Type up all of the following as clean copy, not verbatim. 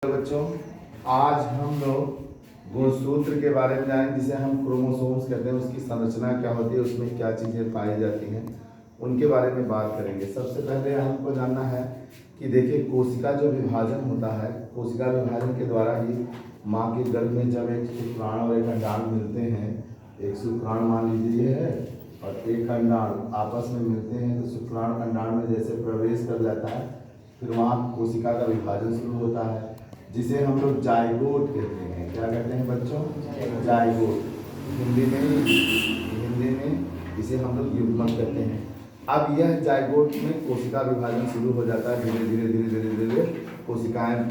बच्चों, आज हम लोग गुणसूत्र के बारे में जानेंगे, जिसे हम क्रोमोसोम्स कहते हैं। उसकी संरचना क्या होती है, उसमें क्या चीज़ें पाई जाती हैं, उनके बारे में बात करेंगे। सबसे पहले हमको जानना है कि देखिए, कोशिका जो विभाजन होता है, कोशिका विभाजन के द्वारा ही माँ के गर्भ में जब एक शुक्राणु और एक अंडाणु मिलते हैं, एक शुक्राणु मान लीजिए है और एक अंडाणु आपस में मिलते हैं, तो शुक्राणु अंडाणु में जैसे प्रवेश कर जाता है, फिर वहाँ कोशिका का विभाजन शुरू होता है, जिसे हम लोग जाइगोट कहते हैं। क्या कहते हैं बच्चों? जाइगोट। हिंदी में इसे हम लोग युग्मक कहते हैं। अब यह जाइगोट में कोशिका विभाजन शुरू हो जाता है। धीरे धीरे कोशिकाएं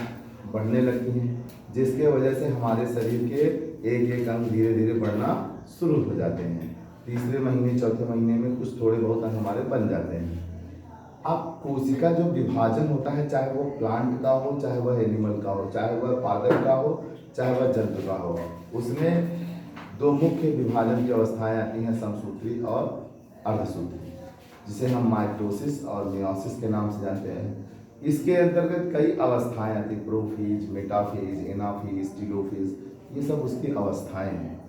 बढ़ने लगती हैं, जिसके वजह से हमारे शरीर के एक एक अंग धीरे धीरे बढ़ना शुरू हो जाते हैं। तीसरे महीने चौथे महीने में कुछ थोड़े बहुत अंग हमारे बन जाते हैं। अब कोशिका जो विभाजन होता है, चाहे वो प्लांट का हो, चाहे वह एनिमल का हो, चाहे वह पादप का हो, चाहे वह जंतु का हो, उसमें दो मुख्य विभाजन की अवस्थाएं आती हैं, समसूत्री और अर्धसूत्री, जिसे हम माइटोसिस और मियोसिस के नाम से जानते हैं। इसके अंतर्गत कई अवस्थाएं आती हैं, प्रोफेज, मेटाफेज, एनाफेज, टीलोफेज, ये सब उसकी अवस्थाएं हैं।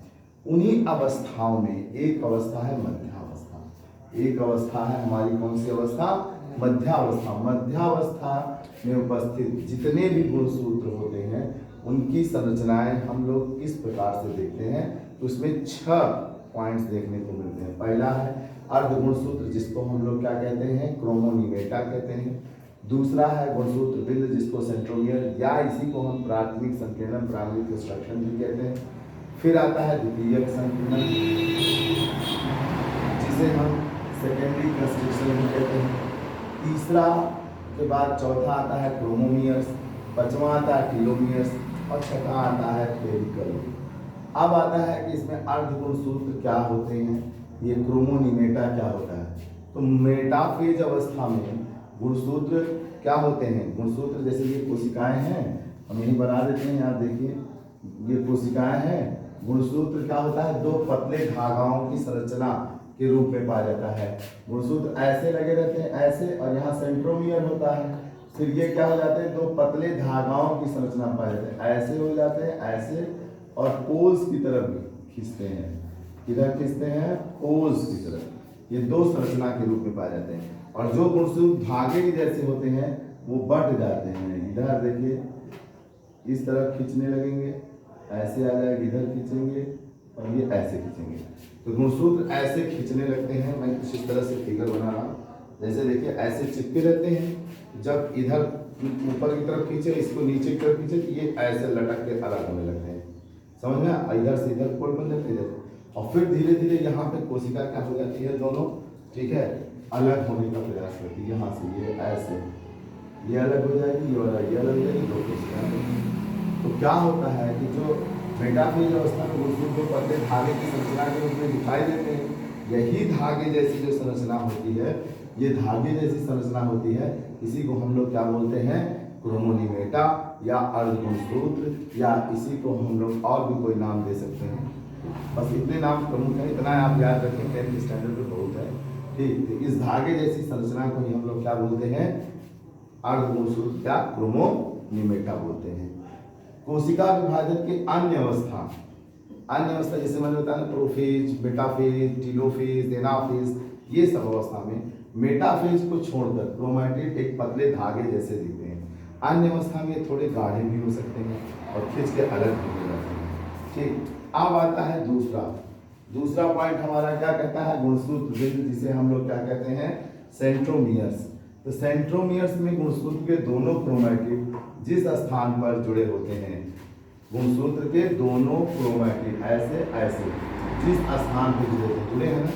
उन्हीं अवस्थाओं में एक अवस्था है मध्यावस्था। एक अवस्था है हमारी कौन सी अवस्था? मध्यावस्था। मध्यावस्था में उपस्थित जितने भी गुणसूत्र होते हैं, उनकी संरचनाएं हम लोग इस प्रकार से देखते हैं। उसमें 6 पॉइंट्स देखने को मिलते हैं। पहला है अर्धगुणसूत्र, जिसको हम लोग क्या कहते हैं? क्रोमोनिमेटा कहते हैं। दूसरा है गुणसूत्र बिंद, जिसको सेंट्रोमियर या इसी को हम प्राथमिक संकीर्णन, प्राइमरी कंस्ट्रक्शन भी कहते हैं। फिर आता है द्वितीयक संकीर्णन, जिसे हम सेकेंडरी कंस्ट्रक्शन भी कहते हैं। तीसरा के बाद चौथा आता है क्रोमोमियर्स, पांचवा आता है टीलोमियर्स और छठा आता है पेरिकल। अब आता है कि इसमें अर्धगुणसूत्र क्या होते हैं, ये क्रोमोनिमेटा क्या होता है। तो मेटाफेज अवस्था में गुणसूत्र क्या होते हैं? गुणसूत्र जैसे ये कोशिकाएं हैं, हम यही बना देते हैं, आप देखिए ये कोशिकाएं हैं। गुणसूत्र क्या होता है? दो पतले धागाओं की संरचना के रूप में पाया जाता है। गुणसूत्र ऐसे लगे रहते हैं, ऐसे, और यहाँ सेंट्रोमियर होता है। फिर ये क्या हो जाते हैं? दो पतले धागाओं की संरचना पाए जाते हैं, ऐसे हो जाते हैं, ऐसे, और पोल्स की तरफ भी खींचते हैं। किधर खींचते हैं? पोल्स की तरफ। ये दो संरचना के रूप में पाए जाते हैं। और जो गुणसूत्र धागे के जैसे होते हैं, वो बट जाते हैं। इधर देखिए, इस तरफ खींचने लगेंगे, ऐसे आ जाएगा, इधर खींचेंगे और ये ऐसे खींचेंगे। तो गुणसूत्र ऐसे खींचने लगते हैं। मैं कुछ इस तरह से फिगर बना रहा हूँ, जैसे देखिए ऐसे चिपके रहते हैं। जब इधर ऊपर की तरफ खींचे, इसको नीचे की तरफ खींचे, तो ये ऐसे लटक के अलग होने लगते हैं। समझ में? इधर से इधर पोल बन जाते हैं, और फिर धीरे धीरे यहाँ पे कोशिका क्या हो जाती है, दोनों, ठीक है, अलग होने का प्रयास करती है। यहाँ से ये ऐसे, ये अलग हो जाएगी, ये अलग हो जाएगी, दो कोशिकाएं। तो क्या होता है कि जो मेटाफेज अवस्था में गुणसूत्र को पतले धागे की संरचना के रूप में दिखाई देते हैं, यही धागे जैसी जो संरचना होती है, ये धागे जैसी संरचना होती है, इसी को हम लोग क्या बोलते हैं? क्रोमोनिमेटा या अर्धगुणसूत्र, या इसी को हम लोग और भी कोई नाम दे सकते हैं। बस इतने नाम प्रमुख हैं, इतना आप याद रखें, 10th स्टैंडर्ड में बहुत है, ठीक। तो इस धागे जैसी संरचना को ही हम लोग क्या बोलते हैं? अर्धगुणसूत्र या क्रोमोनिमेटा बोलते हैं। कोशिका विभाजन की अन्य अवस्था जैसे मैंने बताया, प्रोफेज, मेटाफेज, टीलोफेज, एनाफेज, ये सब अवस्था में मेटाफेज को छोड़कर क्रोमैटिड एक पतले धागे जैसे दिखते हैं। अन्य अवस्था में थोड़े गाढ़े भी हो सकते हैं और खींच के अलग भी हो जाते हैं, ठीक। अब आता है दूसरा पॉइंट हमारा क्या कहता है? गुणसूत्र बिंद, जिसे हम लोग क्या कहते हैं? सेंट्रोमियर्स। तो सेंट्रोमियर्स में गुणसूत्र के दोनों क्रोमैटिड जिस स्थान पर जुड़े होते हैं, गुणसूत्र के दोनों क्रोमैटिड ऐसे जिस स्थान पर जुड़े हैं ना,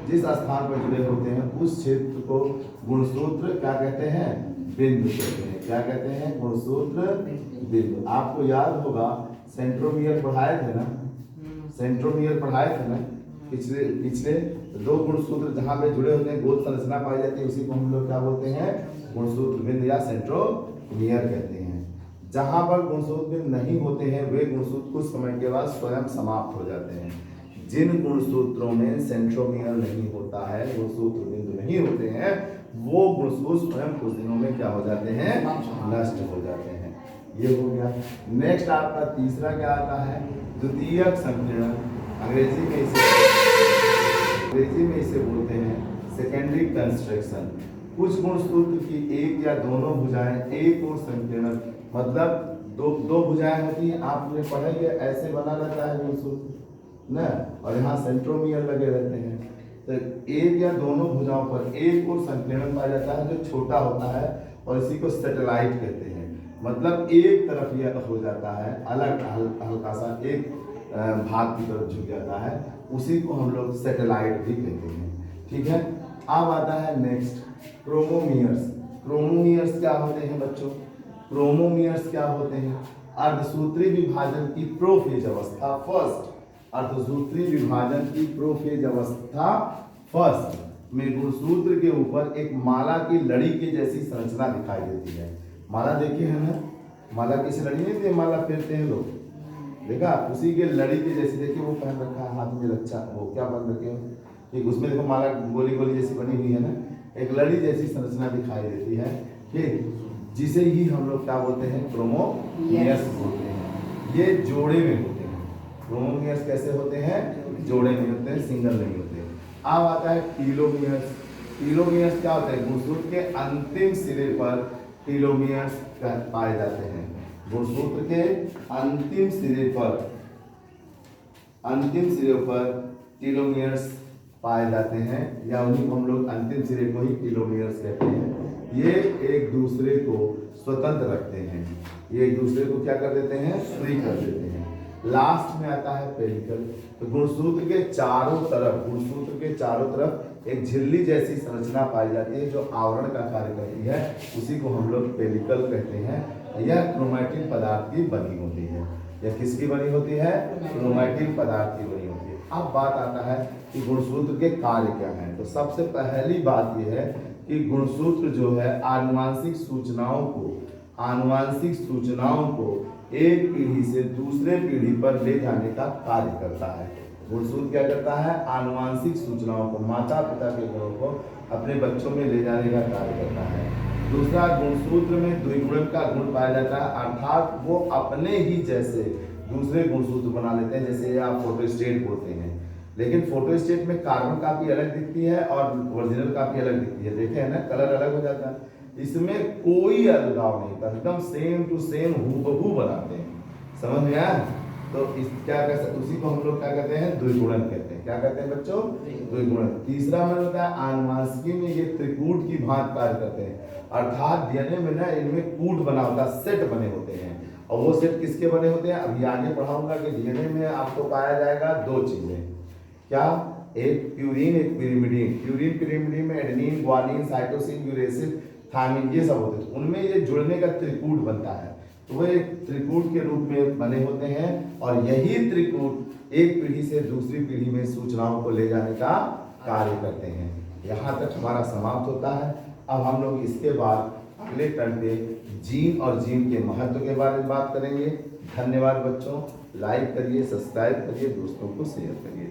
जिस स्थान पर जुड़े होते हैं, उस क्षेत्र को गुणसूत्र क्या कहते हैं? बिंदु कहते हैं। क्या कहते हैं? गुणसूत्र बिंदु। आपको याद होगा सेंट्रोमियर पढ़ाए थे ना, पिछले दो गुणसूत्र जहां पे जुड़े होते हैं, गोल संरचना पाई जाती है, उसी को हम लोग क्या बोलते हैं? गुणसूत्र बिंदु या सेंट्रोमियर कहते हैं। जहां पर गुणसूत्र बिंदु नहीं होते हैं, वे गुणसूत्र कुछ समय के बाद स्वयं समाप्त हो जाते हैं। जिन गुणसूत्रों में सेंट्रोमियर नहीं होता है, गुणसूत्र बिंदु नहीं होते हैं, वो गुणसूत्र स्वयं कुछ दिनों में क्या हो जाते हैं? नष्ट हो जाते हैं। ये हो गया। नेक्स्ट आपका तीसरा क्या आता है, द्वितीयक संकीर्णन। अंग्रेजी में इसे बोलते हैं सेकेंडरी कंस्ट्रक्शन। कुछ गुणसूत्र की एक या दोनों भुजाएं एक और संकीर्णन, मतलब दो भुजाएं होती हैं, आपने पढ़ा ही है, ऐसे बना रहता है गुणसूत्र ना, और यहाँ सेंट्रोमियर लगे रहते हैं। तो एक या दोनों भुजाओं पर एक और संकीर्णन पाया जाता है जो छोटा होता है, और इसी को सैटेलाइट कहते हैं। मतलब एक तरफ यह हो जाता है, अलग हल्का सा एक भाग की तरफ झुक जाता है, उसी को हम लोग सैटेलाइट भी कहते हैं। ठीक है, अब आता है नेक्स्ट क्रोमोमियर्स। क्रोमोमियर्स क्या होते हैं बच्चों? क्रोमोमियर्स क्या होते हैं? अर्धसूत्री विभाजन की प्रोफेज अवस्था फर्स्ट, अर्धसूत्री विभाजन की प्रोफेज अवस्था फर्स्ट में गुणसूत्र के ऊपर एक माला की लड़ी के जैसी संरचना दिखाई देती है। माला देखिए है ना, माला किसी लड़ी नहीं थी, माला फेरते हैं लोग, देखा? उसी के लड़ी के जैसी, देखिए वो पहन रखा है हाथ में रक्षा, वो क्या बन रखे हो, ठीक, उसमें देखो माला गोली गोली जैसी बनी हुई है ना, एक लड़ी जैसी संरचना दिखाई देती है, ठीक, जिसे ही हम लोग क्या बोलते हैं? क्रोमोमियर्स बोलते हैं। ये जोड़े में होते हैं। क्रोमोमियर्स कैसे होते हैं? जोड़े में होते हैं, सिंगल नहीं होते। अब आता है टीलोमियर्स। टीलोमियर्स क्या होते हैं? गुणसूत्र के अंतिम सिरे पर टीलोमियर्स पाए जाते हैं। गुणसूत्र के अंतिम सिरे पर टीलोमियर्स पाए जाते हैं, या उन्हीं को हम लोग अंतिम सिरे को ही टीलोमियर्स कहते हैं। ये एक दूसरे को स्वतंत्र रखते हैं, ये एक दूसरे को क्या कर देते हैं? फ्री कर देते हैं। लास्ट में आता है पेलिकल। तो गुणसूत्र के चारों तरफ एक झिल्ली जैसी संरचना पाई जाती है जो आवरण का कार्य करती है, उसी को हम लोग पेलिकल कहते हैं। यह क्रोमैटिन पदार्थ की बनी होती है। यह किसकी बनी होती है? क्रोमैटिन पदार्थ की बनी होती है। अब बात आता है कि गुणसूत्र के कार्य क्या हैं। तो सबसे पहली बात यह है कि गुणसूत्र जो है आनुवांशिक सूचनाओं को एक पीढ़ी से दूसरे पीढ़ी पर ले जाने का कार्य करता है। गुणसूत्र क्या करता है? आनुवांशिक सूचनाओं को, माता पिता के गुणों को अपने बच्चों में ले जाने का कार्य करता है। दूसरा, गुणसूत्र में द्विगुणन का गुण पाया जाता है, अर्थात वो अपने ही जैसे दूसरे गुणसूत्र बना लेते हैं, जैसे आप फोटोस्टेट बोलते हैं। लेकिन फोटोस्टेट में कार्बन कापी अलग दिखती है और ओरिजिनल कापी अलग दिखती है, देखे है ना, कलर अलग हो जाता है। इसमें कोई अलगाव नहीं था, एकदम सेम टू सेम हूबहू बनाते हैं, समझ में आया? तो इस क्या कर सकते, उसी को हम लोग क्या कहते हैं? द्विगुणन कहते हैं। क्या कहते हैं बच्चों? द्विगुणन। तीसरा में होता है आनुवांशिकी में ये त्रिकूट की भांति कार्य करते हैं, अर्थात डीएनए में ना इनमें कूट बना होता है, सेट बने होते हैं। और वो सेट किसके बने होते हैं? अभी आगे पढ़ाऊंगा कि डीएनए में आपको पाया जाएगा दो चीजें, क्या? एक प्यूरिन, एक पिरिमिडीन। प्यूरिन पिरिमिडीन में adenine, guanine, cytosine, uracil, thymine ये सब होते हैं, उनमें ये जुड़ने का त्रिकूट बनता है। तो वो एक त्रिकूट के रूप में बने होते हैं, और यही त्रिकूट एक पीढ़ी से दूसरी पीढ़ी में सूचनाओं को ले जाने का कार्य करते हैं। यहाँ तक हमारा समाप्त होता है। अब हम लोग इसके बाद अगले टर्न पे जीन और जीन के महत्व के बारे में बात करेंगे। धन्यवाद बच्चों, लाइक करिए, सब्सक्राइब करिए, दोस्तों को शेयर करिए।